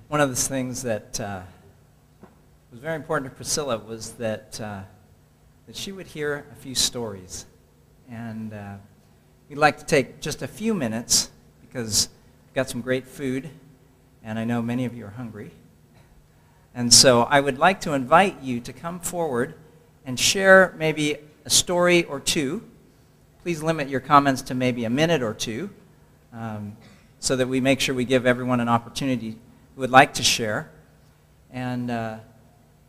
one of the things that was very important to Priscilla was that she would hear a few stories. And we'd like to take just a few minutes because we've got some great food, and I know many of you are hungry. And so I would like to invite you to come forward and share maybe a story or two. Please limit your comments to maybe a minute or two so that we make sure we give everyone an opportunity who would like to share. And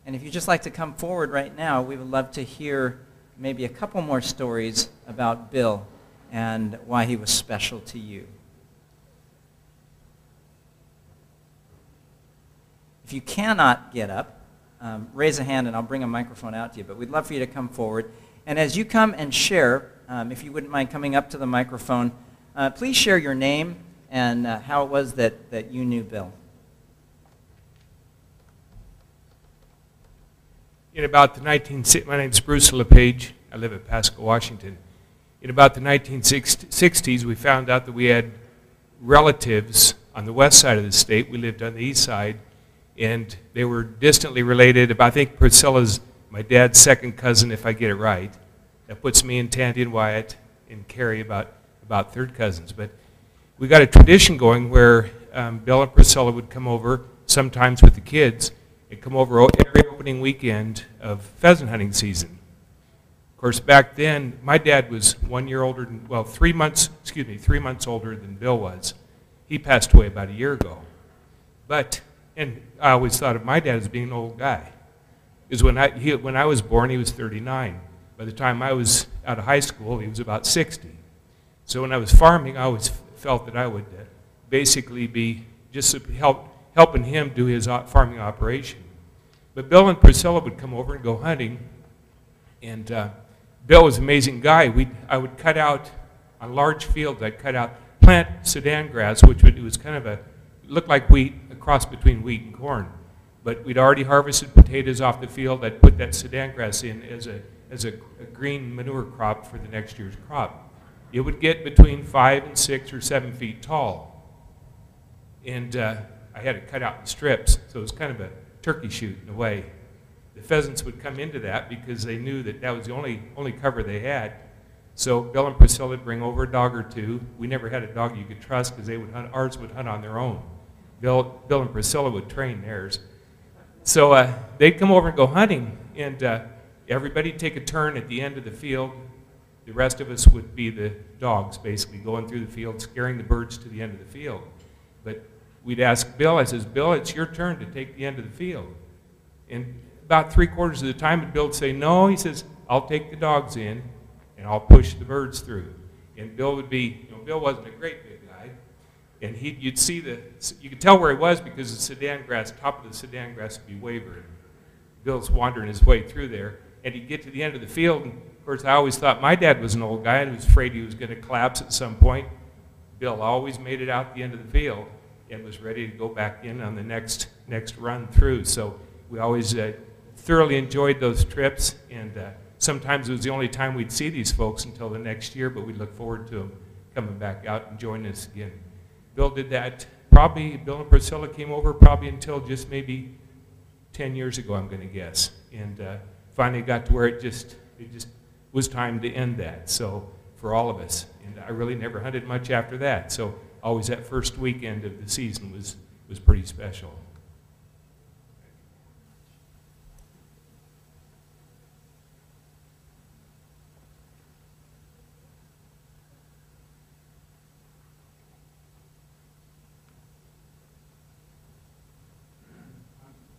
if you'd just like to come forward right now, we would love to hear maybe a couple more stories about Bill and why he was special to you. If you cannot get up, raise a hand and I'll bring a microphone out to you. But we'd love for you to come forward. And as you come and share, if you wouldn't mind coming up to the microphone, please share your name and how it was that you knew Bill. In about the my name's Bruce LePage. I live at Pasco, Washington. In about the 1960s, we found out that we had relatives on the west side of the state. We lived on the east side, and they were distantly related. I think Priscilla's my dad's second cousin, if I get it right. That puts me and Tandy and Wyatt and Carrie about third cousins. But we got a tradition going where Bill and Priscilla would come over, sometimes with the kids, and come over every opening weekend of pheasant hunting season. Of course, back then, my dad was 1 year older than, well, 3 months older than Bill was. He passed away about a year ago. And I always thought of my dad as being an old guy. Because when I was born, he was 39. By the time I was out of high school, he was about 60. So when I was farming, I always felt that I would basically be just helping him do his farming operation. But Bill and Priscilla would come over and go hunting, and Bill was an amazing guy. I would cut out, on large fields, I'd plant Sudan grass, which was kind of looked like wheat, a cross between wheat and corn. But we'd already harvested potatoes off the field. I'd put that Sudan grass in as a green manure crop for the next year's crop. It would get between 5 and 6 or 7 feet tall. And I had it cut out in strips, so it was kind of a turkey shoot in a way. The pheasants would come into that because they knew that was the only cover they had. So Bill and Priscilla would bring over a dog or two. We never had a dog you could trust because ours would hunt on their own. Bill and Priscilla would train theirs. So they'd come over and go hunting, and everybody'd take a turn at the end of the field. The rest of us would be the dogs, basically, going through the field, scaring the birds to the end of the field. But we'd ask Bill, I says, Bill, it's your turn to take the end of the field. And about 3/4 of the time, Bill would say, no, he says, I'll take the dogs in, and I'll push the birds through. And Bill would be, Bill wasn't a great big guy, and you could tell where he was because the top of the Sudan grass would be wavering. Bill's wandering his way through there, and he'd get to the end of the field, and of course, I always thought my dad was an old guy and was afraid he was going to collapse at some point. Bill always made it out the end of the field and was ready to go back in on the next run through. So we always thoroughly enjoyed those trips, and sometimes it was the only time we'd see these folks until the next year, but we'd look forward to them coming back out and joining us again. Bill did that, Bill and Priscilla came over probably until just maybe 10 years ago, I'm going to guess. And finally got to where it just was time to end that, so for all of us. And I really never hunted much after that, so always that first weekend of the season was pretty special.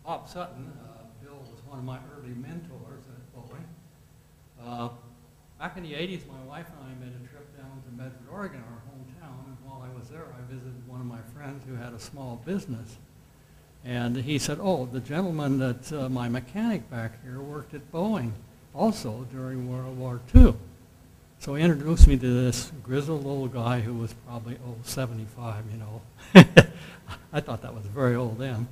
Bob Sutton. Bill was one of my early mentors at Boeing. Back in the 80s, my wife and I made a trip down to Medford, Oregon, our hometown, and while I was there, I visited one of my friends who had a small business. And he said, oh, the gentleman that's my mechanic back here worked at Boeing also during World War II. So he introduced me to this grizzled old guy who was probably, 75, I thought that was very old then.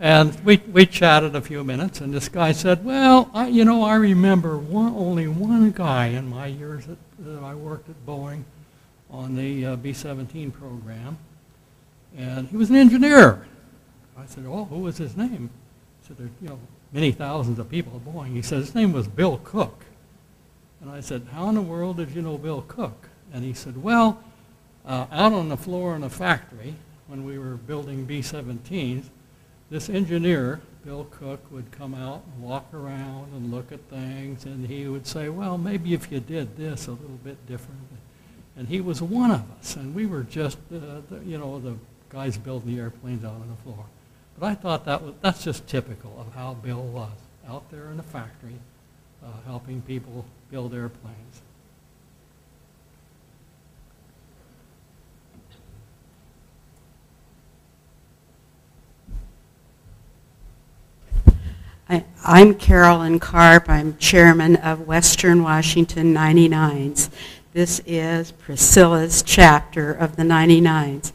And we chatted a few minutes, and this guy said, well, I remember only one guy in my years that I worked at Boeing on the B-17 program, and he was an engineer. I I said, oh, who was his name? He said, there are many thousands of people at Boeing. He said, his name was Bill Cook. And I said, how in the world did you know Bill Cook? And he said, well, out on the floor in the factory, when we were building B-17s, this engineer, Bill Cook, would come out and walk around and look at things, and he would say, well, maybe if you did this a little bit different. And he was one of us, and we were just, the guys building the airplanes out on the floor. But I thought that's just typical of how Bill was, out there in the factory, helping people build airplanes. I'm Carolyn Karp. I'm chairman of Western Washington 99s. This is Priscilla's chapter of the 99s.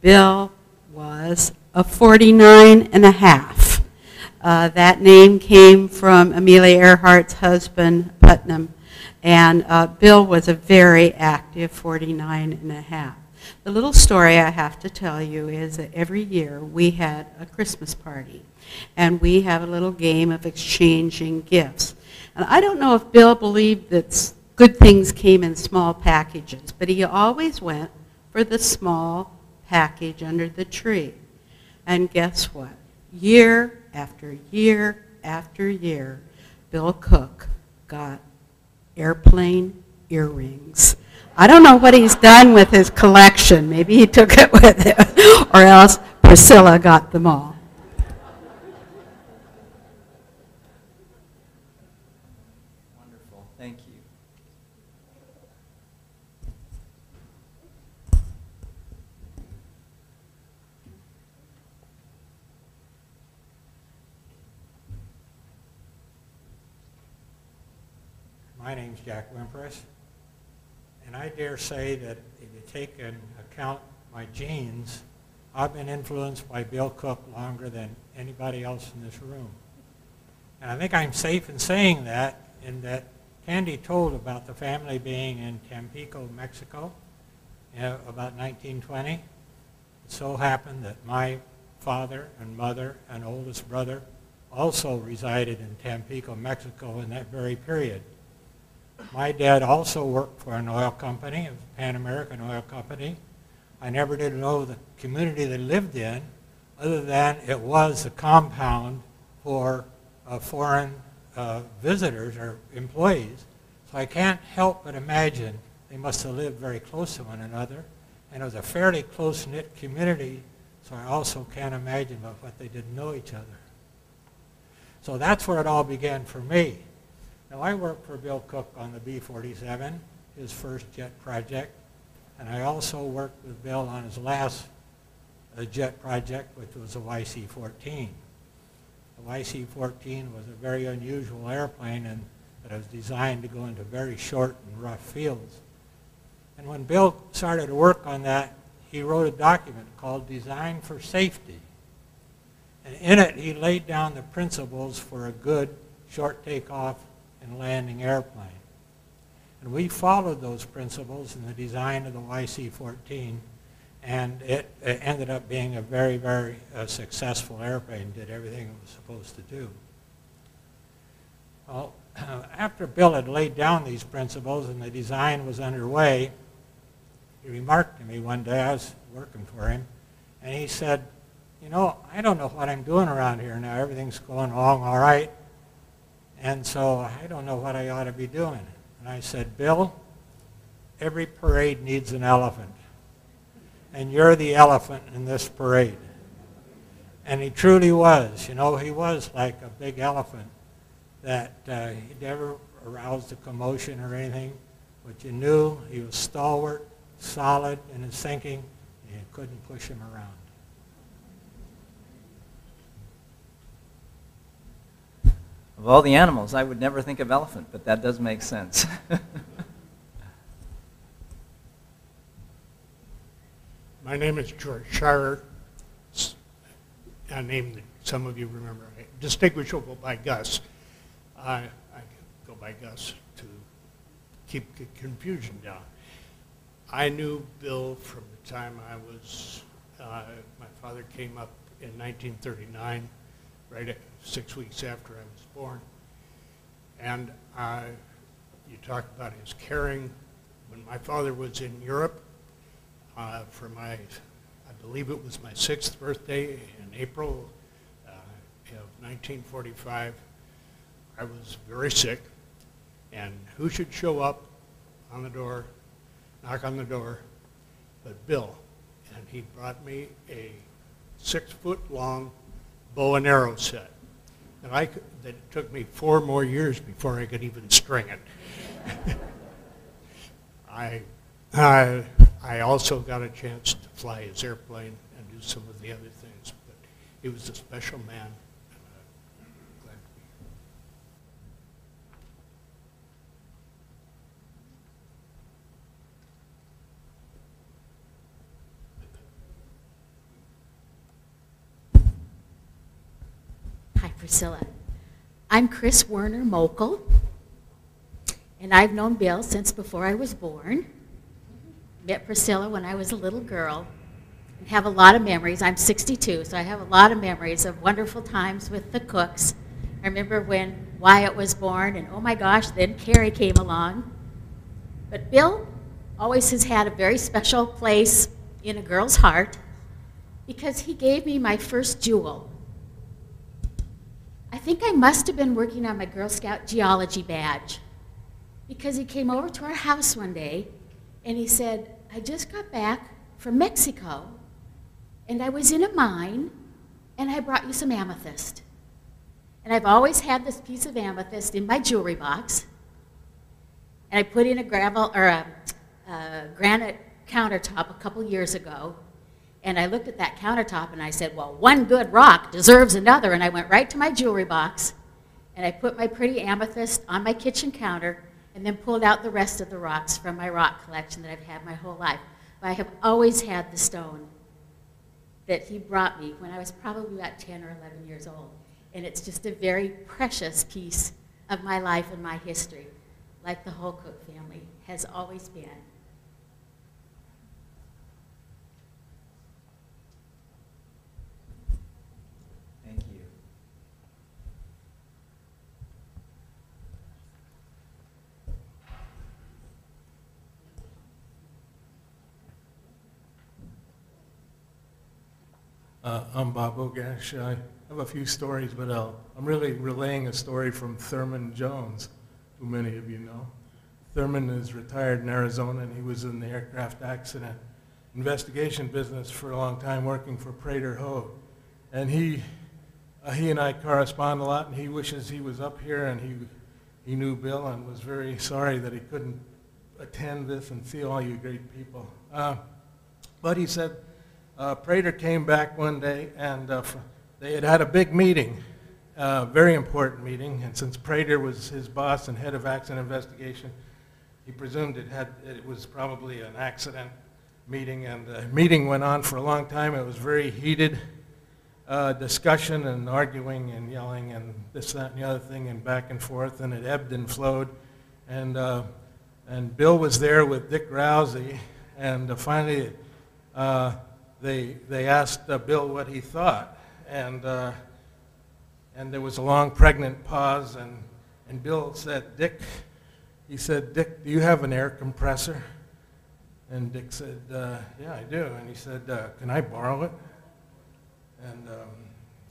Bill was a 49 and a half. That name came from Amelia Earhart's husband, Putnam, and Bill was a very active 49 and a half. The little story I have to tell you is that every year we had a Christmas party, and we have a little game of exchanging gifts. And I don't know if Bill believed that good things came in small packages, but he always went for the small package under the tree. And guess what? Year after year after year, Bill Cook got airplane earrings. I don't know what he's done with his collection. Maybe he took it with him, or else Priscilla got them all. Wonderful. Thank you. My name's Jack Wimpress, and I dare say that if you take into account my genes, I've been influenced by Bill Cook longer than anybody else in this room. And I think I'm safe in saying that, in that Candy told about the family being in Tampico, Mexico, about 1920. It so happened that my father and mother and oldest brother also resided in Tampico, Mexico in that very period. My dad also worked for an oil company, a Pan American Oil Company. I never did know the community they lived in, other than it was a compound for foreign visitors or employees. So I can't help but imagine they must have lived very close to one another. And it was a fairly close-knit community, so I also can't imagine about what they didn't know each other. So that's where it all began for me. Now, I worked for Bill Cook on the B-47, his first jet project, and I also worked with Bill on his last jet project, which was the YC-14. The YC-14 was a very unusual airplane, and that was designed to go into very short and rough fields. And when Bill started to work on that, he wrote a document called Design for Safety. And in it, he laid down the principles for a good short takeoff and landing airplane. And we followed those principles in the design of the YC-14, and it ended up being a very, very successful airplane, did everything it was supposed to do. Well, after Bill had laid down these principles and the design was underway, he remarked to me one day, I was working for him, and he said, you know, I don't know what I'm doing around here now. Everything's going along all right. And so I don't know what I ought to be doing. And I said, Bill, every parade needs an elephant. And you're the elephant in this parade. And he truly was. You know, he was like a big elephant that he never aroused a commotion or anything. But you knew he was stalwart, solid in his thinking, and you couldn't push him around. Of all the animals, I would never think of elephant, but that does make sense. My name is George Shirer. A name that some of you remember. Distinguishable by Gus. I go by Gus to keep the confusion down. I knew Bill from the time I was My father came up in 1939, right 6 weeks after I was born. And you talk about his caring. When my father was in Europe for my, I believe it was my 6th birthday in April of 1945, I was very sick. And who should show up on the door, knock on the door, but Bill. And he brought me a 6-foot-long bow and arrow set. And that it took me 4 more years before I could even string it. I also got a chance to fly his airplane and do some of the other things, but he was a special man. And I'm glad to be here. Hi, Priscilla. I'm Chris Werner Mokel, and I've known Bill since before I was born. Met Priscilla when I was a little girl, and have a lot of memories. I'm 62, so I have a lot of memories of wonderful times with the Cooks. I remember when Wyatt was born, and oh my gosh, then Carrie came along. But Bill always has had a very special place in a girl's heart because he gave me my first jewel. I think I must have been working on my Girl Scout geology badge because he came over to our house one day and he said, I just got back from Mexico and I was in a mine and I brought you some amethyst. And I've always had this piece of amethyst in my jewelry box, and I put in a gravel or a granite countertop a couple years ago. And I looked at that countertop and I said, well, one good rock deserves another. And I went right to my jewelry box and I put my pretty amethyst on my kitchen counter and then pulled out the rest of the rocks from my rock collection that I've had my whole life. But I have always had the stone that he brought me when I was probably about 10 or 11 years old. And it's just a very precious piece of my life and my history, like the whole Cook family has always been. Thank you. I'm Bob Ogash. I have a few stories, but I'm really relaying a story from Thurman Jones, who many of you know. Thurman is retired in Arizona, and he was in the aircraft accident investigation business for a long time, working for Prater Hogue. And he and I correspond a lot, and he wishes he was up here, and he knew Bill and was very sorry that he couldn't attend this and see all you great people. But he said, Prater came back one day, and they had a big meeting, very important meeting, and since Prater was his boss and head of accident investigation, he presumed it was probably an accident meeting, and the meeting went on for a long time. It was very heated discussion and arguing and yelling and this, that, and the other thing, and back and forth, and it ebbed and flowed, and Bill was there with Dick Rousey, and finally they asked Bill what he thought, and there was a long pregnant pause, and Bill said, Dick, do you have an air compressor? And Dick said, yeah, I do. And he said, can I borrow it? And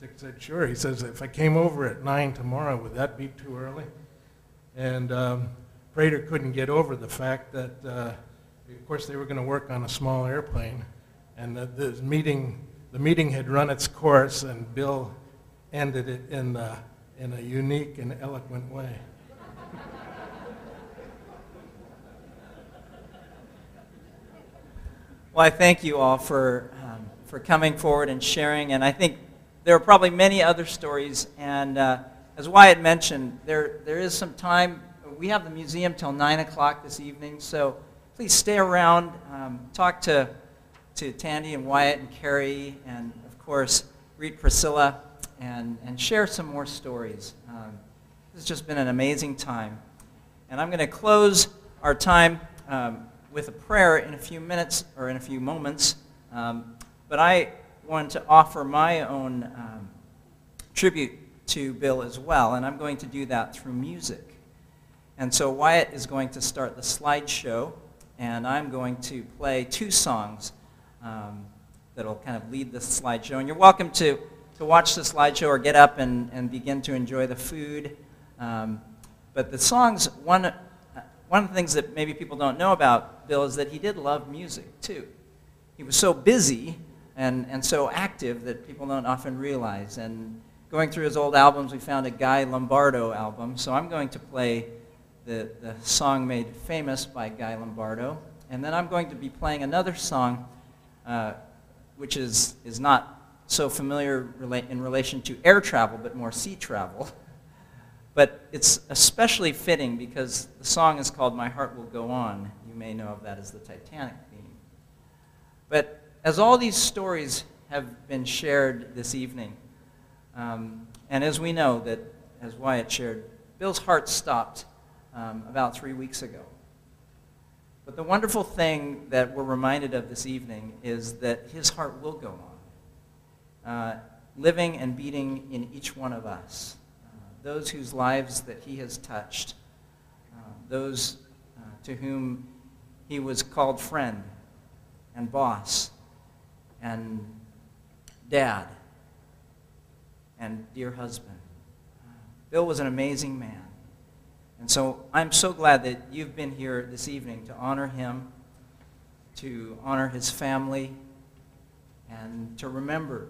Dick said, sure. He says, if I came over at 9 tomorrow, would that be too early? And Prater couldn't get over the fact that, of course, they were going to work on a small airplane, and the meeting had run its course, and Bill ended it in a unique and eloquent way. Well, I thank you all for coming forward and sharing, and I think there are probably many other stories, and as Wyatt mentioned, there is some time. We have the museum till 9 o'clock this evening, so please stay around, talk to Tandy and Wyatt and Carrie, and of course, greet Priscilla, and share some more stories. This has just been an amazing time. And I'm going to close our time with a prayer in a few minutes, or in a few moments. But but I wanted to offer my own tribute to Bill as well, and I'm going to do that through music. And so Wyatt is going to start the slideshow, and I'm going to play 2 songs that'll kind of lead the slideshow. And you're welcome to watch the slideshow or get up and begin to enjoy the food. But the songs, one of the things that maybe people don't know about Bill is that he did love music too. He was so busy and so active that people don't often realize. And going through his old albums, we found a Guy Lombardo album. So I'm going to play the song made famous by Guy Lombardo. And then I'm going to be playing another song which is not so familiar in relation to air travel, but more sea travel. But it's especially fitting because the song is called My Heart Will Go On. You may know of that as the Titanic theme. But as all these stories have been shared this evening, and as we know that, as Wyatt shared, Bill's heart stopped about 3 weeks ago. But the wonderful thing that we're reminded of this evening is that his heart will go on, living and beating in each one of us. Those whose lives that he has touched, those to whom he was called friend and boss and dad and dear husband. Bill was an amazing man. And so I'm so glad that you've been here this evening to honor him, to honor his family, and to remember.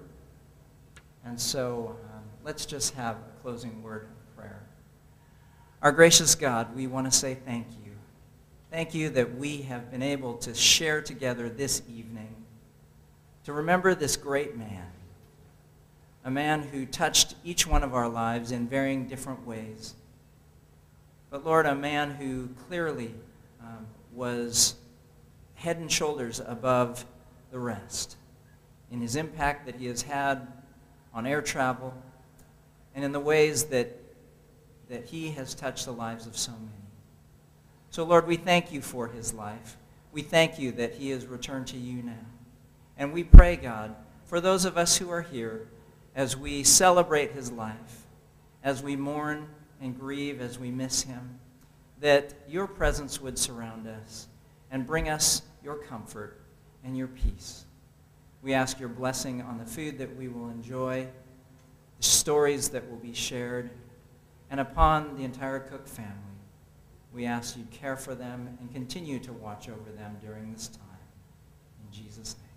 And so let's just have a closing word of prayer. Our gracious God, we want to say thank you. Thank you that we have been able to share together this evening to remember this great man, a man who touched each one of our lives in varying different ways. But Lord, a man who clearly was head and shoulders above the rest in his impact that he has had on air travel and in the ways that he has touched the lives of so many. So Lord, we thank you for his life. We thank you that he has returned to you now. And we pray, God, for those of us who are here, as we celebrate his life, as we mourn and grieve as we miss him, that your presence would surround us and bring us your comfort and your peace. We ask your blessing on the food that we will enjoy, the stories that will be shared, and upon the entire Cook family. We ask you care for them and continue to watch over them during this time. In Jesus' name.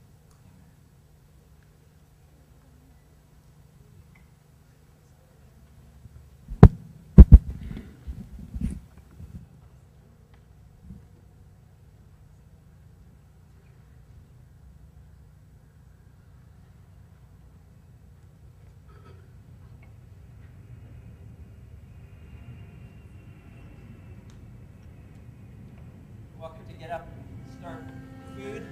Welcome to get up and start the food.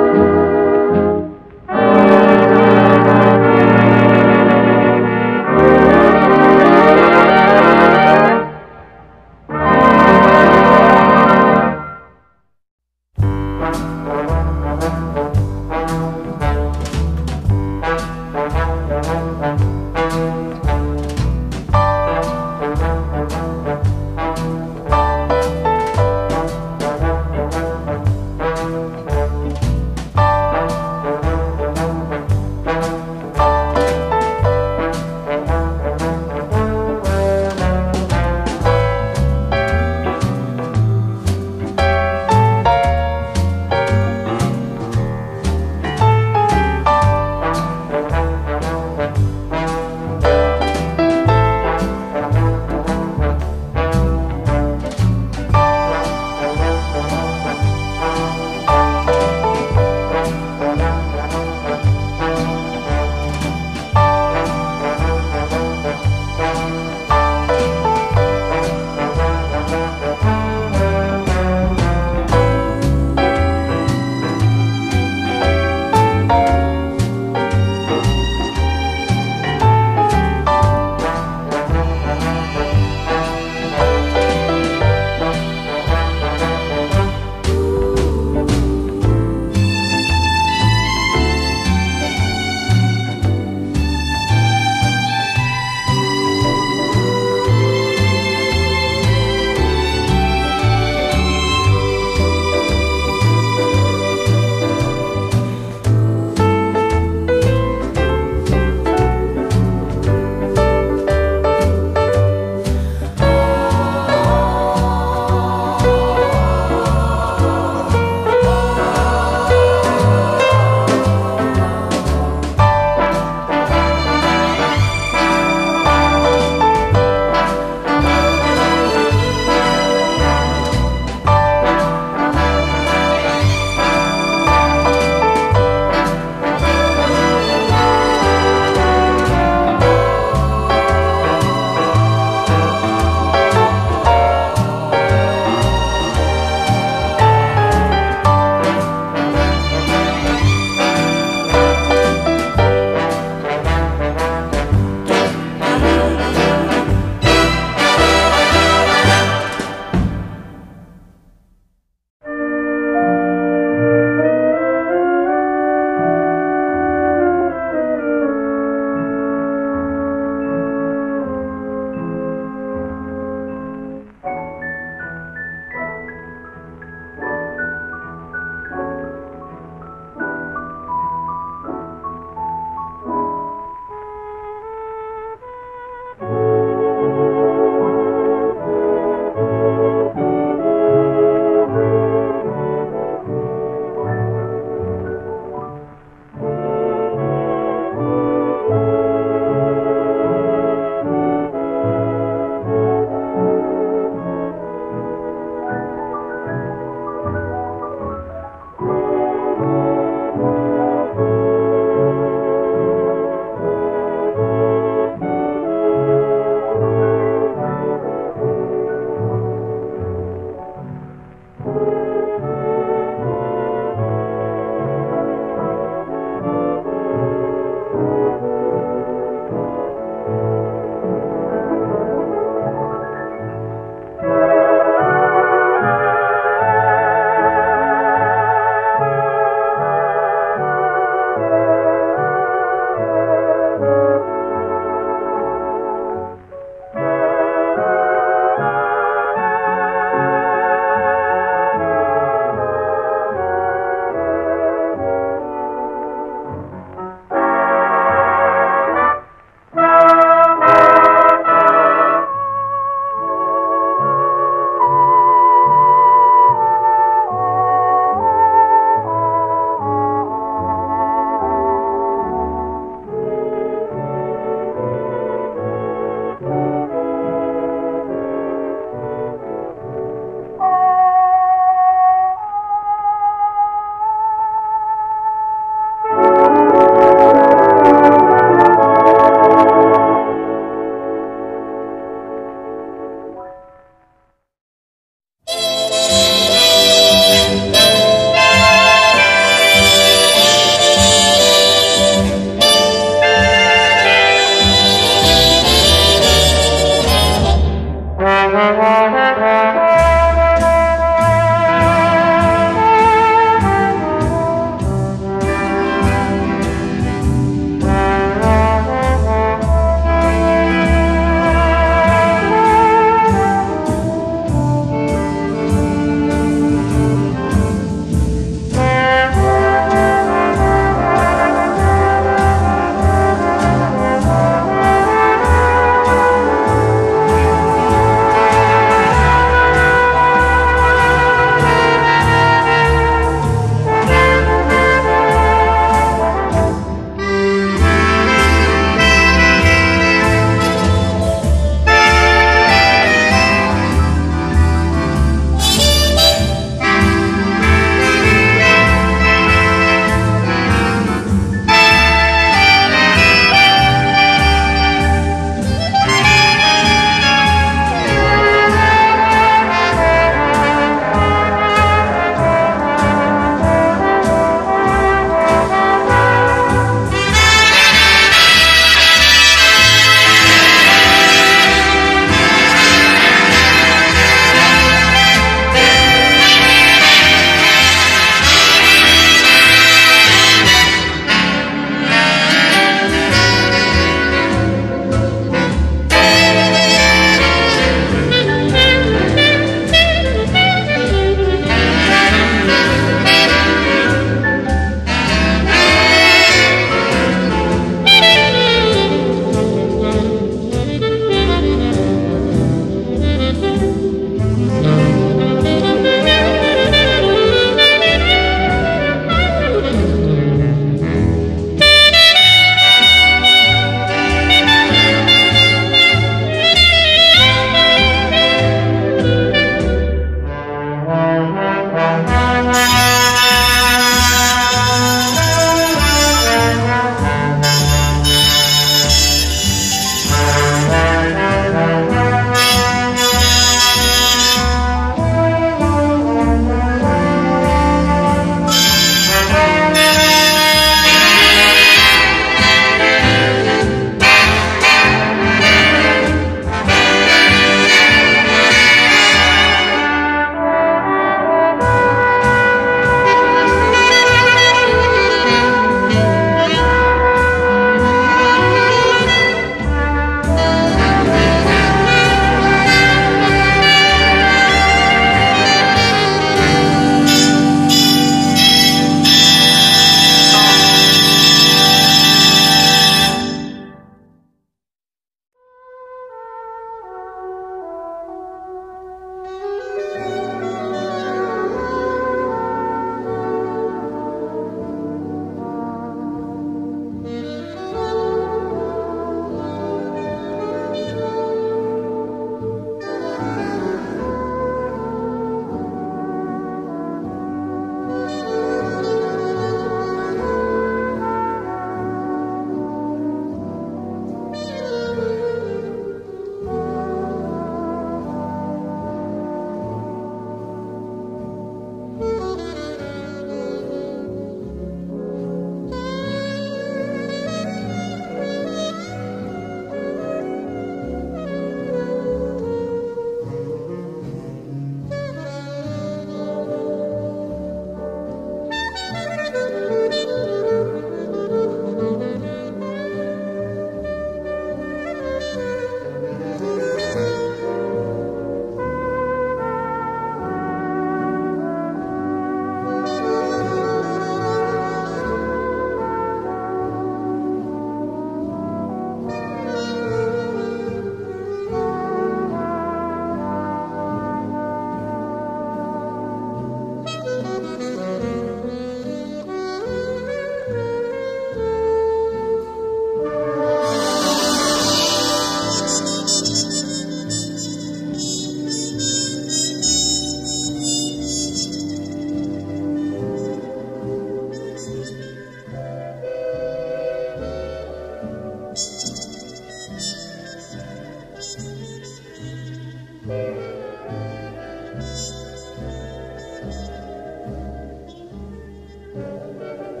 home.